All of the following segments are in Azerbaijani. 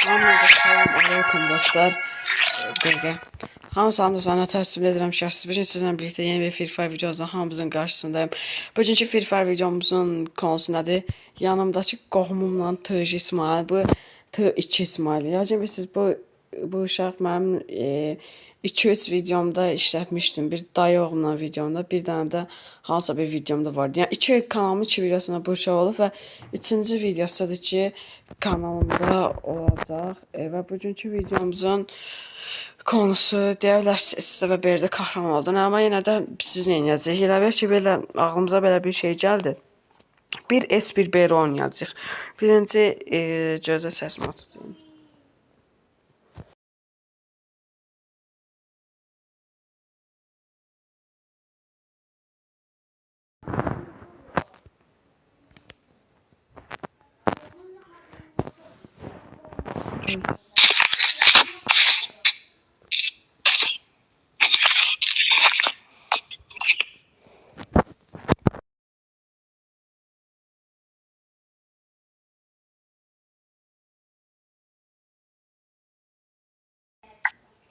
Hamınıza salam aleyküm dostlar. Dəqiqə. Hamınıza sana təəssüf edirəm şəxsiz. Bugün sizinlə birlikdə yeni bir Free Fire videomuzla hamımızın qarşısındayım. Bugünkü Free Fire videomuzun konusu nədir? Yanımdakı qohumumla TJ İsmail. Bu T2 İsmail. Yəqin siz bu uşaq mənim 2-3 videomda işlətmişdim. Bir dayı oğlumla videomda, bir dənə də hansısa bir videomda vardı. Yəni iki kanalımın 2 videosunda bu uşaq olub və 3-cü videosudur ki, kanalımda olacaq. Və bugünkü videomuzun konusu deyə bilərsiniz sizə və belə də qəhrəman oldu. Amma yenə də siz nə edəcəksiniz? Elə bir ki, belə ağlımıza belə bir şey gəldi. Bir S, bir B oynayacağıq. Birinci gözə səsimi açıb deyim.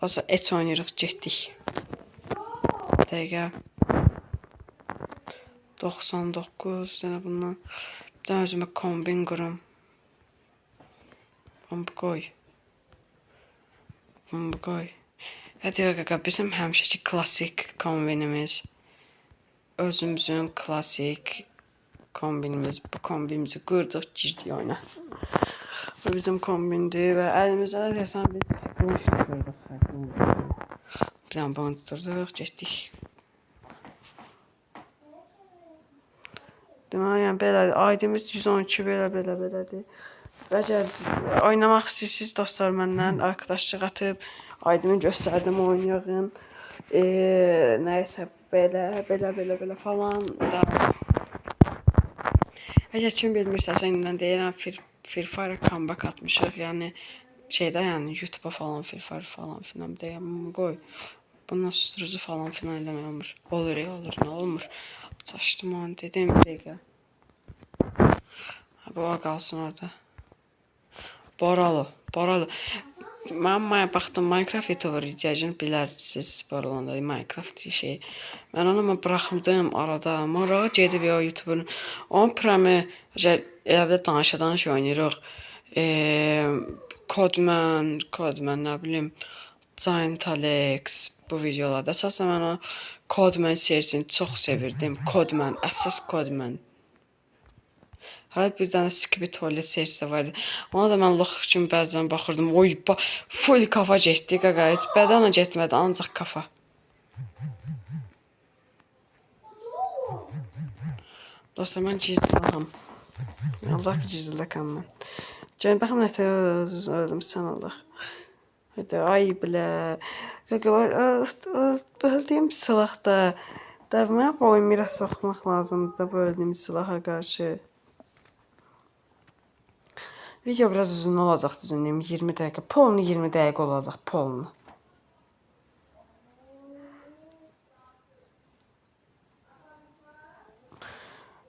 Olsa et oynayırıq, getdik. Dəqiqə 99 dənə bundan bir dənə özümə kombin qurum. Bunu qoy. Bunu qoy. Hadi qaqa, bizim həmişəki klassik kombinimiz. Özümüzün klassik kombinimiz. Bu kombinimizi qurdıq, girdik oyuna. Bu bizim kombindir və əlimizdə də desəm biz bu işi qurdıq. Bir dənə bunu tuturduk, getdik. Deməli, yəni belədir. Aydımız 112 belədir. Əgər oynamaq istəyirsiniz dostlar, məndən arkadaşlıq atıb aydımı göstərdim, oynayın. Nəysə belə falan da. Əgər kim bilmirsə, indən deyirəm Free Fire comeback atmışıq. Yəni şeydə, yəni YouTube-a falan Free Fire falan filan deyəm, qoy. Bundan susturucu falan filan eləmək olmur. Olur, nə olmur. Çaşdım onu dedim bir dəqiqə. Bu qalsın orada. Boralı. Mən baxdım Minecraft YouTuber ihtiyacını bilərsiniz Boralanda Minecraft şey. Mən onu buraxdım arada. Morağa gedib o YouTuber'ın onun primi evdə danışa oynayırıq. Codman nə bilim Giant Alex bu videolarda. Əsasən mən o Codman serisini çox sevirdim. Codman, əsas Codman. Hələ bir dənə Skibidi Toilet serisi var idi. Ona da mən lox kimi bəzən baxırdım. Oy, full kafa getdi qaqa. Heç bədənə getmədi, ancaq kafa. Dostlar, mən ciziləkəm. Allah ki, ciziləkəm mən. Gəlin, baxım nətə öldüm, sən Allah. Hadi, ay bilə. Qaqa, böldüyüm silahda. Dəvmə boyun miras oxumaq lazımdır da böldüyüm silaha qarşı. Video biraz uzun olacaq düzünlüyüm, 20 dəqiqə. Polnu 20 dəqiqə olacaq, polnu.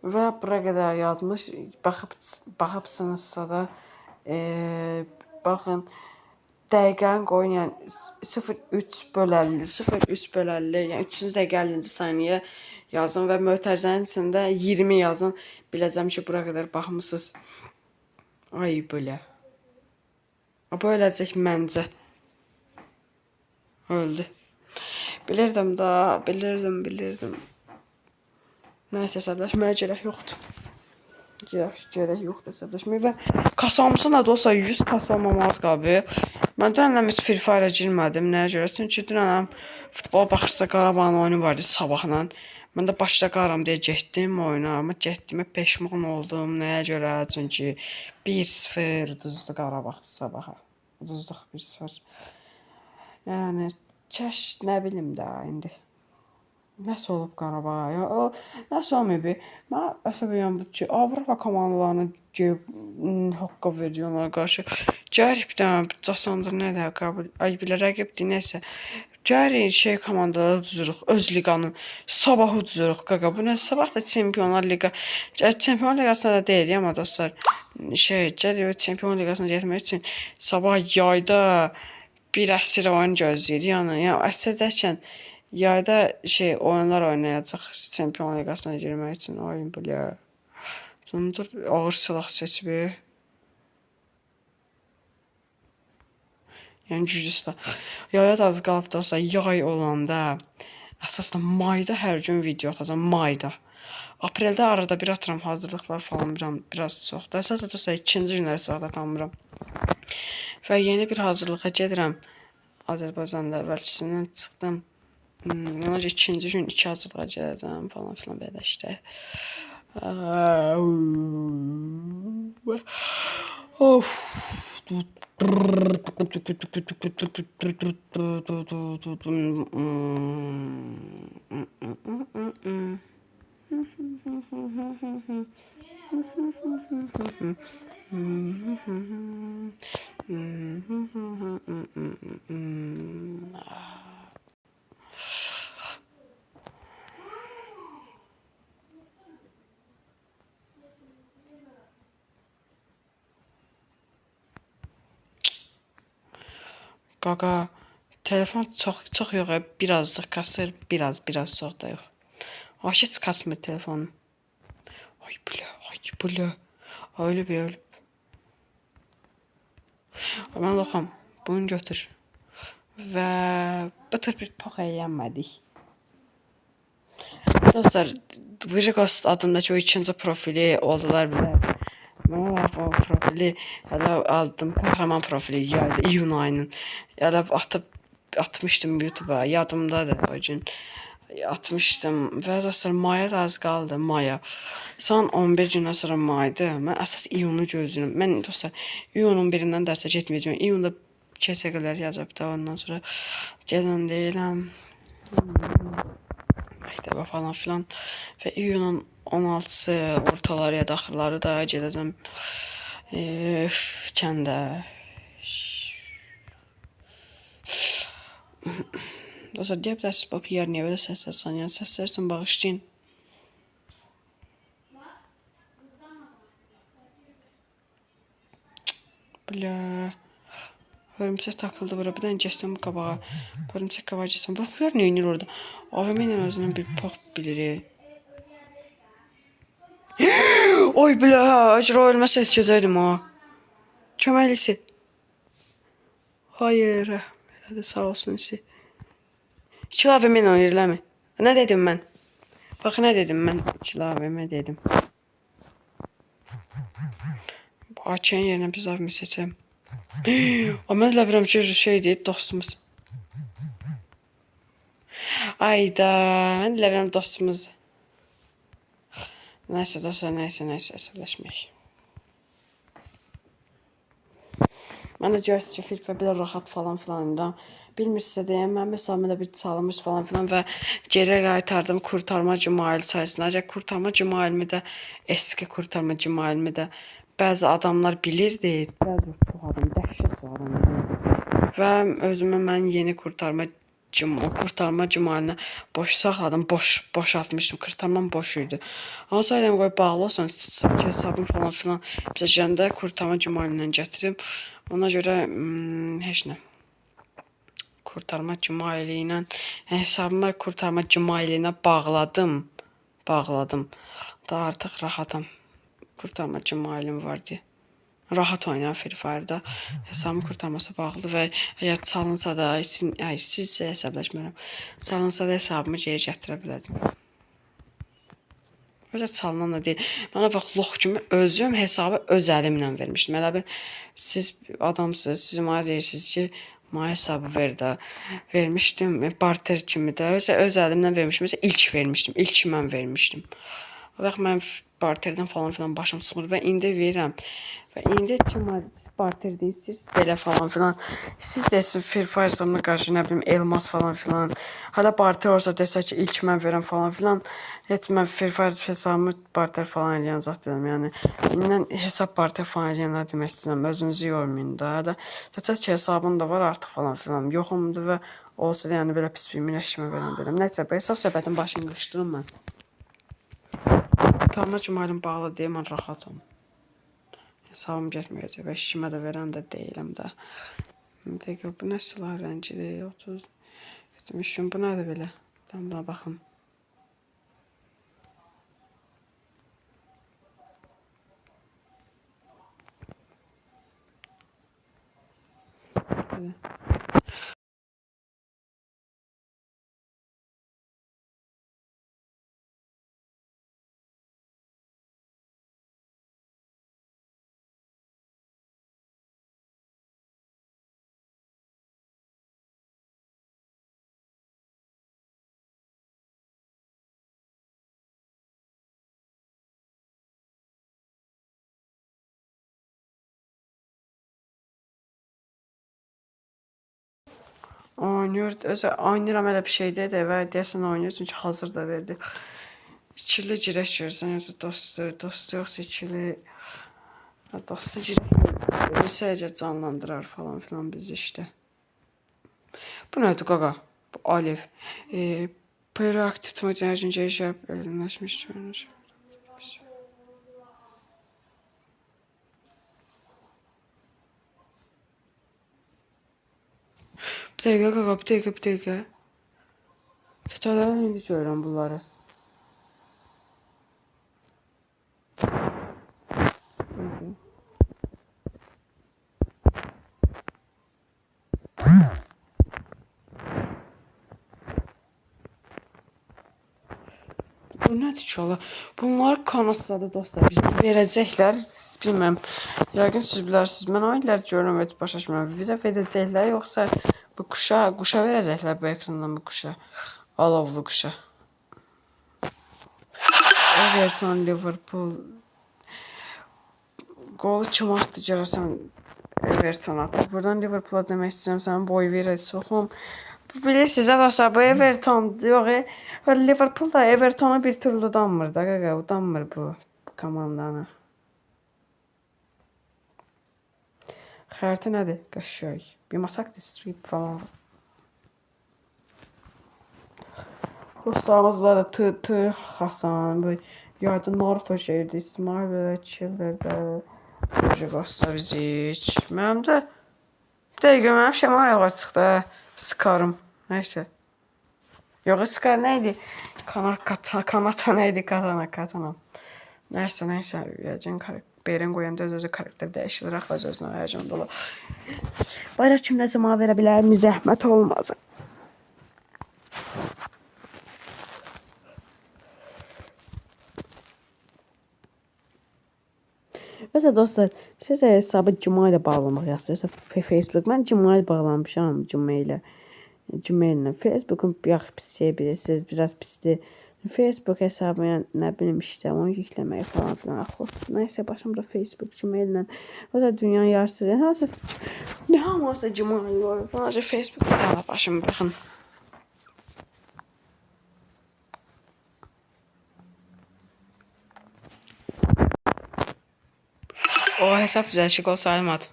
Və bura qədər yazmış, baxıbsınızsa da, baxın, dəqiqəni qoyun, yəni 0,3/50, yəni 300 dəqiqə 50-ci saniyə yazın və mötərizənin içində 20 yazın. Biləcəm ki, bura qədər baxmısınız. Ay belə. Böyləcək məncə. Öldü. Bilirdim da, bilirdim. Nəysə, əsəbləşməyə gərək yoxdur. Gərək yoxdur əsəbləşməyə və kasamızın adı olsa 100 kasa olmamaz qabi. Mən dünən heç Free Fire-a girmədim, nəyə görə? Çünki dünən futbol baxırsa Qarabağın oyunu vardı sabahla. Mən də başda qaram deyə getdim oyuna, amma getdimə peşman oldum. Nəyə görə? Çünki 1-0 uduzdu Qarabağ sabaha. Uduzduq 1-0. Yəni, nə bilim də indi. Nəsə olub Qarabağa ya? O, nəsə olmayıb. Mən əsəbəyəm bu ki, Avropa komandalarına haqqa veriyorlar qarşı. Gəlib bir dənə casandır nə də qəbul. Ay bilə rəqibdir, nəsə. Gəlir şey komandaları uduruq, öz liqanın sabahı uduruq qaqa. Bu nə sabah da Çempionlar Liqa. Çempionlar Liqasında da deyil, amma dostlar. Gəlir Çempionlar Liqasına getmək üçün sabah yayda bir əsr oyun gözləyir. Yəni əsr dərkən yayda oyunlar oynayacaq Çempionlar Liqasına girmək üçün oyun belə. Sondur ağır silah seçimi. Yəni güclü silah. Yaya da az qalıb dostlar, yay olanda əsasda mayda hər gün video atacağam, mayda. Apreldə arada bir atıram hazırlıqlar falan biraz çoxdur. Əsasda dostlar ikinci günləri saat atamıram. Və yeni bir hazırlığa gedirəm. Azərbaycanda əvvəlkisindən çıxdım. Ona görə ikinci gün 2 hazırlığa gedəcəm falan filan belə işte. Of. Qaqa, telefon çox yox, birazcıq kasır, biraz çox da yox. Heç kasmır telefonum. Ay bля. Ölüb. Mən loxam, bunu götür. Və bu tür bir pox əyənmədik. Dostlar, Vijaghost adındakı o ikinci profili oldular bilər. Mən o profili aldım, kahraman profili yaydı iyun ayının. Atmışdım YouTube'a, yadımdadır o gün. Atmışdım və dostlar maya da az qaldı, maya. Son 11 gündən sonra maydı. Mən əsas iyunu gözləyirəm. Mən dostlar iyunun birindən dərsə getməyəcəm. İyunda KSQ-lər yazıb da ondan sonra gedən deyirəm. Məktəbə falan filan. Və iyunun 16-sı ortaları ya da axırları da gedəcəm kəndə. Dostlar, deyə bilərsiniz, bax, yer niyə belə səslər sanıyən? Səslər üçün bağışlayın. Bля. Hörümçək takıldı bura. Bir dənə geçsəm bu qabağa. Hörümçək qabağa geçsəm. Bax, bu yer nə inir orada? AVM ilə özündən bir pox bilir. Oy bля, acıra ölməsə keçəcəydim ha. Köməklisi. Hayır. Elədə sağ olsun isi. 2 AVM ilə oynayırlar mı? Nə dedim mən? Bax, nə dedim mən? 2 AVM dedim. AK-ın yerinə biz AVM seçəm. Mən elə bilirəm ki, deyil, dostumuz. Ayda, mən elə bilirəm dostumuz. Nəysə, dostlar, nəysə, əsəbləşmək. Mən də görürsünüz ki, filtrə belə rahat falan filan. Bilmirsinizsə deyəm, mənim hesabımda bir çalınmış falan filan və geri qaytardım kurtarma Cümail sayəsində. Ancaq kurtarma Cümailimi də, eski kurtarma Cümailimi də bəzi adamlar bilirdi. Bəzi çox adam, dəhşət çox adam bilirdi. Və özümə mən yeni kurtarma Cümailinə boş saxladım, boşaltmışdım. Kurtarmam boş idi. Amma sonra qoy bağlı olsun, hesabım falan filan. Bizə gəndə kurtarma Cümailindən gətirdim. Ona görə heç nə. Kurtarma Cümaili ilə hesabıma kurtarma Cümaili ilə bağladım. Da artıq rahatam. Kurtarma Cümailim var deyə. Rahat oynayam Free Fire-da. Hesabımın kurtarması bağlı və əgər çalınsa da, sizcə hesablaşmıram. Çalınsa da hesabımı geri gətirə biləcəm. Öyle çalınan da deyil. Bana bax, lox kimi özüm hesabı öz əlimlə vermişdim. Elə bir siz adamsınız, siz mənə deyirsiniz ki, mənə hesabı ver də. Vermişdim, barter kimi də. Öz əlimlə vermişdim. Mesela ilk vermişdim. İlk mən vermişdim. Bax, mən barterdən falan filan başım sıxmır və indi verirəm. Və indi kim barterdə istəyirsiniz belə falan filan. Siz desin Free Fire hesabına qarşı nə bilim elmas falan filan. Hala barter olsa desə ki ilk mən verəm falan filan. Heç mən Free Fire hesabımı barter falan eləyən zat deyiləm. Yəni indən hesab barter falan eləyənlər demək istəyirəm. Özünüzü yormayın da. Desəz ki hesabın da var artıq falan filan. Yoxumdur və olsa da yəni belə pis bir minəşmə verən deyirəm. Nəysə bu hesab söhbətin başını qışdırım mən. Tamam cumarım bağlı deyim mən rahatam. Hesabım getməyəcək və işimə də verən də deyiləm də. Bir dəqiqə, bu nə silah rəngidir? 30. Etmişim, bu nədir belə? Tamam, buna baxım. Belə. Oynayır, oynayıram elə bir şey dedi və deyəsən oynayır çünki hazır da verdi. İkili girək görsən, yoxsa dostu yoxsa ikili. Dostu girək səcə canlandırar falan filan bizi işte. Bu nədir qaqa? Bu Alev. Proaktiv tutmacı yaşayıb ölümləşmiş. Bir dəqiqə qaqa, bir dəqiqə. Fətələrə indi görürəm bunları. Bu nədir ki ola? Bunlar kanatladı dostlar. Bizə verəcəklər. Bilməm. Yəqin siz bilərsiniz. Mən o illər görürəm heç başa düşmürəm. Bizə verəcəklər yoxsa bu quşa verəcəklər bu ekrandan bu quşa. Alovlu quşa. Everton, Liverpool. Qolu kim atdı görəsən Everton atdı. Buradan Liverpool'a demək istəyirəm sənin boy verəsi oxum. Bilirsiniz dostlar bu Everton yox. Liverpool da Everton'a bir türlü udanmır da qaqa. Udanmır bu komandanı. Xəritə nədir? Qəşəng. Bir masak sweep falan var. Dostlarımız var da Hasan, bu yardım Naruto şeydi, İsmail belə Killer'də. Qosta bizik. Mənim də dəqiqə mənim şəma ayağa çıxdı. Sıkarım. Nəysə. Yox, sıkar nəydi? Kanata nəydi? Katana. Nəysə. Yəqin Beren qoyanda öz-özü karakter dəyişilir. Axı özünə həyəcan dolu. Bayraq kimləsə mənə verə bilər mi? Zəhmət olmasın. Mesela dostlar, siz hesabı Cuma ile bağlamaq yazırsa Facebook, mən Cuma ile bağlamışam, Cuma ilə. Facebook'un bir pis şey bilirsiniz, biraz pisdir. Facebook hesabı yəni nə bilim işte onu yükləmək falan filan. Nəysə başımda Facebook, Cuma ilə. O da dünyanın yarısı. Ne hamısı Cuma ilə. Bana Facebook hesabı başımı bırakın. O hesab düzəlişi qol sayılmadı.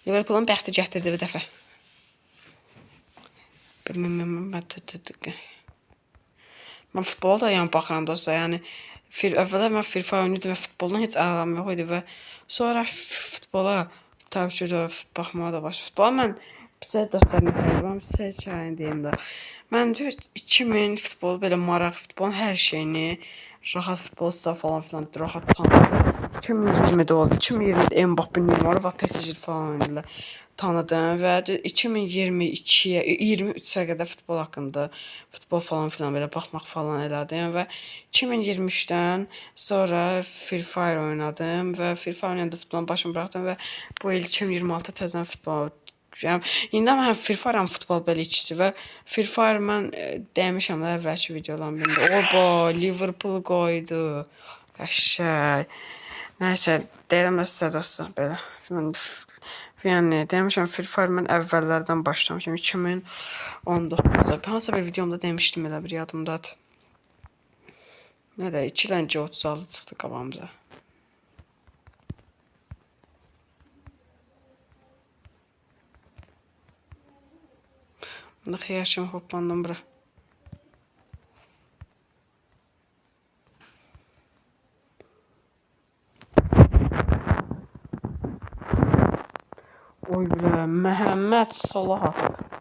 Liverpool'un bəxti gətirdi bir dəfə. Mən futbola da yəni baxıram dostlar. Yəni əvvəllər mən Free Fire oynayırdım və futboldan heç əlaqəm yox idi və sonra futbola təbii ki baxmağa da başladım. Futbola mən sizə dostlarım deyirəm, sizə hekayəni deyim də. Mən 2000 futbol belə maraq, futbolun hər şeyini rahat futbolsa falan filan rahat tanıdım. 2020'de oldu. 2020'de Mbappe, Neymar və PSG falan oynadılar. Tanıdım və 2022-yə, 23-ə qədər futbol haqqında, futbol falan filan belə baxmaq falan elədim və 2023-dən sonra Free Fire oynadım və Free Fire oynayanda futbolun başını buraxdım və bu il 2026 təzədən futbol. Yəni indi mən Free Fire futbol belə ikisi və Free Fire mən demişəm də əvvəlki videolarımda. Oba, Liverpool qoydu. Qəşəng. Nəysə, deyirəm də sizə dostlar belə. Yəni demişəm Free Fire mən əvvəllərdən başlamışam 2019-da. Hansısa bir videomda demişdim elə bir yadımdadır. Nə də 2 dənə G36 çıxdı qabağımıza. Bunda xeyər kimi hoppandım bura. Oy bilə, Məhəmməd Salah atıb.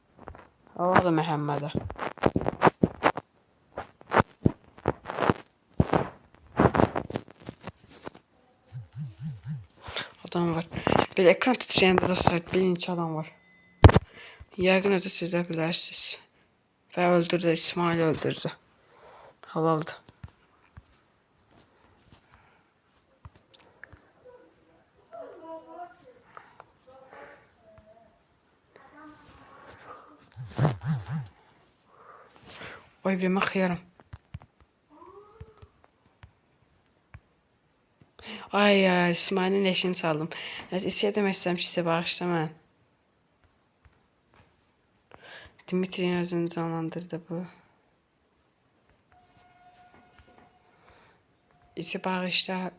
Hava da Məhəmmədə. Adam var. Belə ekran titrəyəndə dostlar, bir neçə adam var. Yəqin özü siz də bilərsiniz. Və öldürdü, İsmail öldürdü. Halaldır. Oy bir mən xiyarım. Ay ya, İsmail'in eşini çaldım. İsiyə demək istəyirəm ki, sizə bağışla mən. Dimitri'nin özünü canlandırdı bu. İsi bağışla.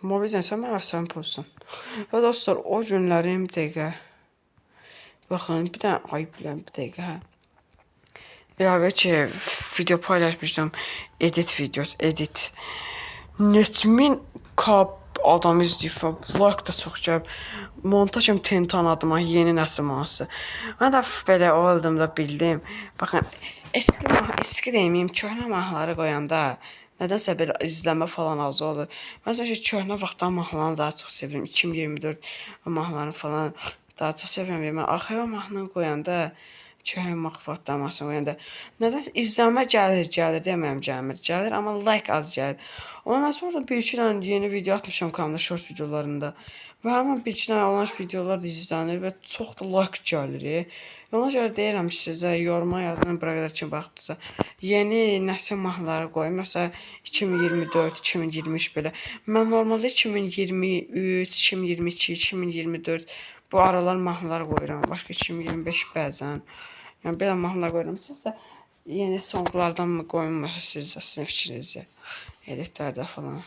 Mobil sən mənə asam pozsun. Və dostlar, o günlərim bir dəqiqə. Baxın, bir dənə, ay biləm, bir dəqiqə, hə. Ya ki, video paylaşmışdım. Edit videosu, edit. Netmin kap adam izləyib, like da çox gəlib. Montajım tentan adıma, yeni nəsil manası. Mən də belə oldum da bildim. Baxın, eski deməyim, köhnə mahnıları qoyanda nədənsə belə izləmə falan az olur. Mən ki, köhnə vaxtdan mahnılarını daha çox sevirəm. 2024 mahnılarını falan daha çox sevirəm. Mən arxaya mahnını qoyanda, köhnə vaxtdan mahnısını qoyanda nədənsə izləmə gəlir deməyəm gəlir, amma like az gəlir. Amma mən sonra bir-iki dənə yeni video atmışam kanalda, short videolarında. Və həmin bir-iki dənə olan videolar da izlənir və çox da like gəlir. Ona görə deyirəm sizə, yoruma yazın, bura qədər kim baxdısa. Yeni nəsil mahnıları qoyum, məsələn 2024, 2023 belə. Mən normalda 2023, 2022, 2024 bu aralar mahnılar qoyuram. Başqa 2025 bəzən. Yəni belə mahnılar qoyuram. Siz də yeni songlardan mı qoyum, sizin fikrinizcə? Editlərdə falan.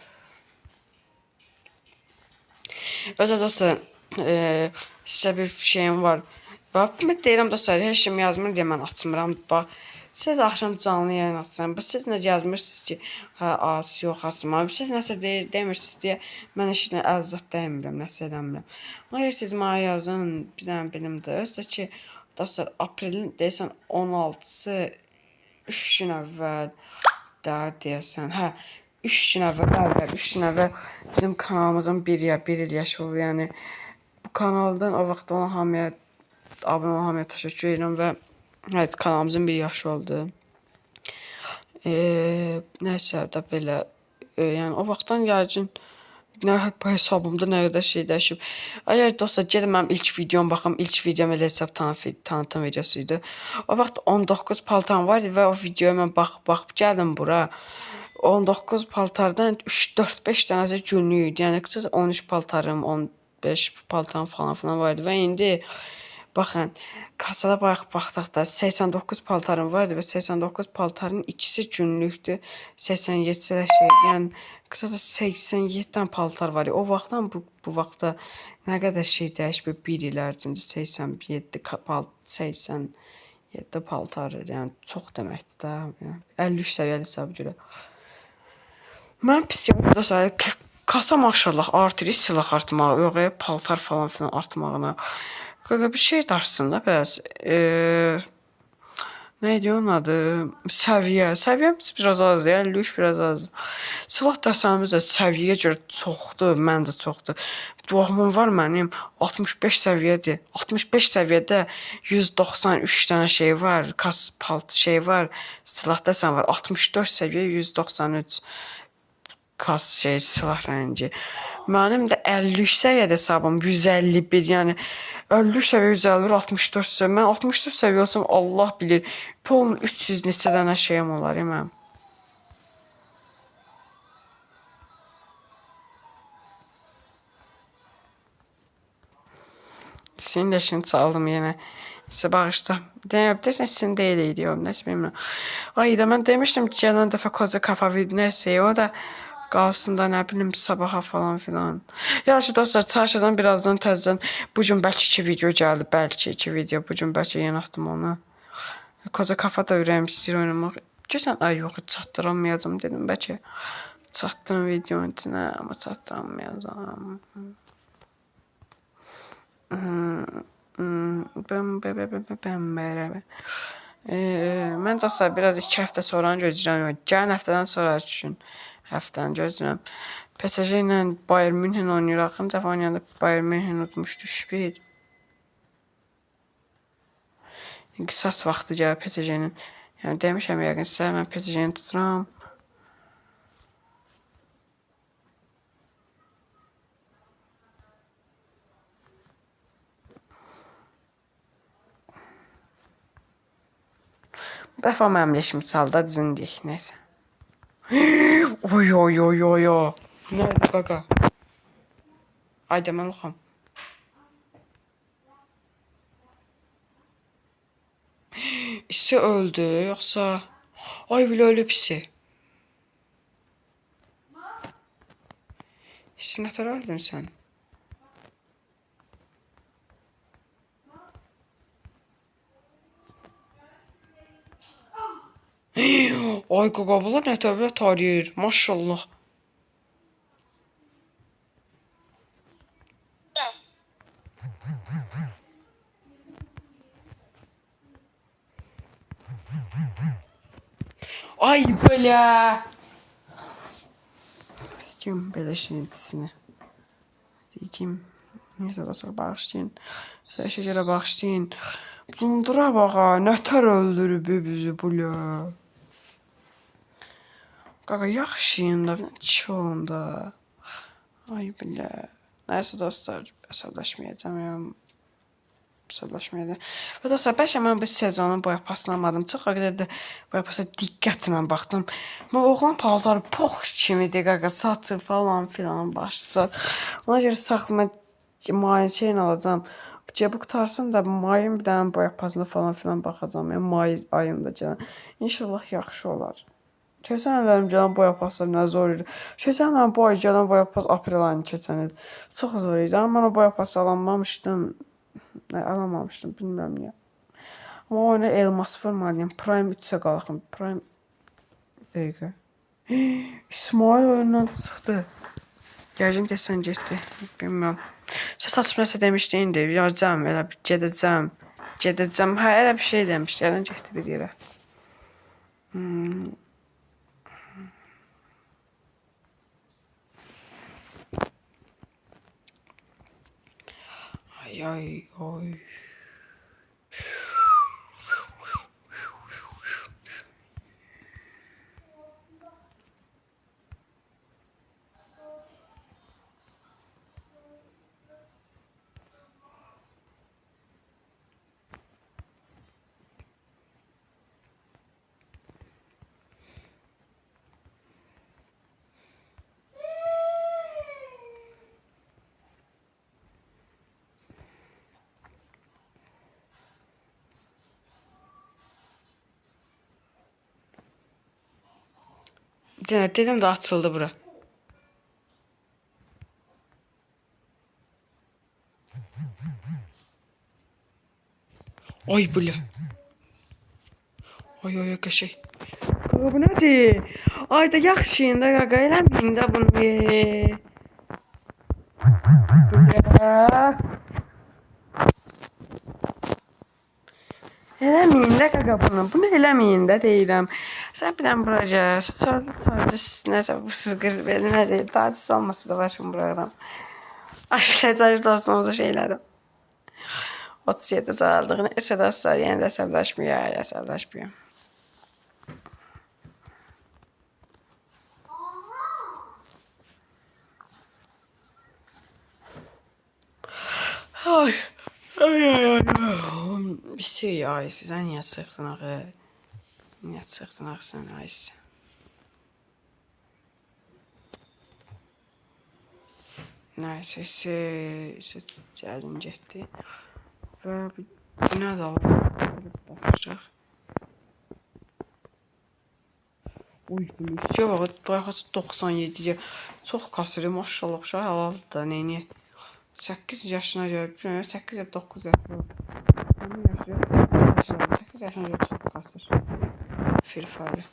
Özə dostlar, sizə bir şeyim var. Bax, mən deyirəm dostlar, heç kim yazmır deyə mən açmıram. Bax, siz axşam canlı yayın açsam, siz nə yazmırsınız ki, hə, az, yox, açmam. Siz nəsə demirsiniz deyə mən heç nə əzzət dəymirəm, nəsə eləmirəm. Hayır, siz mənə yazın, bir dənə bilim də. Özdə ki, dostlar, aprelin deyəsən 16-sı 3 gün əvvəl daha deyəsən, hə, 3 gün əvvəl bizim kanalımızın bir il yaşı oldu. Yəni bu kanaldan o vaxt olan hamıya abunə olan hamıya təşəkkür edirəm və evet, kanalımızın bir yaşı oldu. Nəysə də belə, yəni o vaxtdan yəqin nə hesabımda nə qədər şey dəyişib. Əgər dostlar gedin mənim ilk videom baxım, ilk videom elə hesab tanıtım videosu idi. O vaxt 19 paltarım var idi və o videoya mən baxıb gəldim bura. 19 paltardan 4-5 dənəsi günlük idi. Yəni qısacası 13 paltarım, 15 paltarım falan var idi və indi baxın, kasada baxdıqda 89 paltarım var idi və 89 paltarın ikisi günlükdür. 87-si də şey, yəni qısacası 87 dənə paltar var idi. O vaxtdan bu vaxta nə qədər şey dəyişib, bir il ərzində 87 paltar, yəni çox deməkdir də. Yəni 53 səviyyəli hesab görə. Mən pis dostlar, kasa maşallah artır, silah artmağı, yox, paltar falan filan artmağına. Bir şey daşsın da bəs. Neydi onun adı? Səviyyəmiz biraz az, 53 biraz az. Silah dəstəmiz də səviyyəyə görə çoxdur, məncə çoxdur. Duamım var mənim 65 səviyyədir. 65 səviyyədə 193 dənə şey var, şey var, silah dəstəm var. 64 səviyyə 193. kas şey silah rəngi. Mənim də 53 səviyyədə hesabım 151, yəni 53 səviyyə 151 64 səviyyə. Mən 64 səviyyə olsam Allah bilir, pol 300 neçə dənə şeyim olar ya mənim. Senin leşini çaldım yenə. Sizə bağışla. Deyəsən sizin deyil idi o, nəsə bilmirəm. Ay da mən demişdim ki, gələn dəfə koza kafa video nəsə, o da qalsın da nə bilim sabaha falan filan. Yaxşı dostlar, çalışacağam birazdan təzədən. Bu gün bəlkə 2 video gəldi, bəlkə 2 video. Bu gün bəlkə yeni atdım onu. Koza kafa da ürəyim istəyir oynamaq. Görsən, ay yox, çatdıramayacağam dedim, bəlkə çatdım videonun içinə, amma çatdıramayacağam. Mən dostlar biraz 2 həftə sonra gözləyirəm. Gələn həftədən sonra üçün həftəni gözləyirəm. PSG ilə Bayern Münhen oynayır. Axırıncı dəfə oynayanda Bayern Münhen utmuşdu 3-1. Qisas vaxtı gəlir PSG-nin. Yəni demişəm yəqin sizə mən PSG-ni tuturam. Bu dəfə mənim leşimi çaldı, dizini deyək, neysə. Oy oy oy oy oy. Nədir qaqa? Ayda mən oxam. İsi öldü, yoxsa... Ay bilə ölüb isi. İsi nətər öldün sən? Ay qaqa, bunlar nətər belə tarıyır, maşallah. Ay belə. Deyəcəm belə şintisini. Deyəcəm. Neysə dostlar, bağışlayın. Sizə görə bağışlayın. Dundura baxa, nətər öldürüb bizi belə. Qaqa, yaxşıyın da, çi olun da. Ay belə. Nəysə dostlar, əsəbləşməyəcəm. Və dostlar, bəlkə mən bu sezonun boya paslamadım. Çox o qədər də boya pasla diqqətlə baxdım. Mən oğlan paltarı pox kimidir, qaqa, saçı falan filan, başı saç. Ona görə saxlama mayın şeyini alacağım. Bu qutarsın da mayın bir dənə boya pasla falan filan baxacağım. Yəni may ayında gələn. İnşallah yaxşı olar. Keçən illərim gələn boya paslar nə zor idi. Keçən illərim bu ay gələn boya pas aprel ayını keçən il. Çox zor idi. Amma mən o boya pas alamamışdım. Bilmirəm niyə. Amma oyuna elmas vurmalıyım. Prime 3-ə qalxım. Prime... Dəqiqə. İsmail oyundan çıxdı. Gələcəm desən getdi. Bilmirəm. Söz açıb nəsə demişdi indi. Yaracam, elə gedəcəm. Hə, elə bir şey demişdi. Gələn getdi bir yerə. Ay ay ay. Dedim de açıldı bura. Ay bula. Ay ay qəşəng. Qaqa bu nədir? Ay da yaxşıyın da qaqa, eləməyin də bunu. Eləməyin də qaqa bunu. Bunu eləməyin də deyirəm. Sən bilən buraca nəsə bu sızqır belə nədir? Taciz olması da var şimdi buradan. Ay təcavüz dostumuza şeylədim. 37 çaldığını əsədaslar, yəni də əsəbləşməyəm. Pisi Aysi, sən niyə çıxdın axı? Niyə çıxdın axı sən Aysi? Nəysə, gəldim getdi. Və bina da baxacaq. Oy, gülüşə bax, bayaqası 97-yə çox kasırı, maşallah, uşaq halaldır da, neyini? 8 yaşına görə, 8 ya 9 yaşına. 8 yaşına görə çox kasır. Free Fire.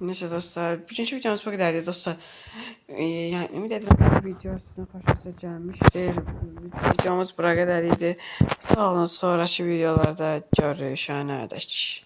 Neyse dostlar, bugünkü videomuz bu kadardı dostlar. Yani ümid edirəm bu video sizin xoşunuza gəlmişdir. Videomuz bura qədər idi. Sağ olun, sonraki videolarda görüşənədək.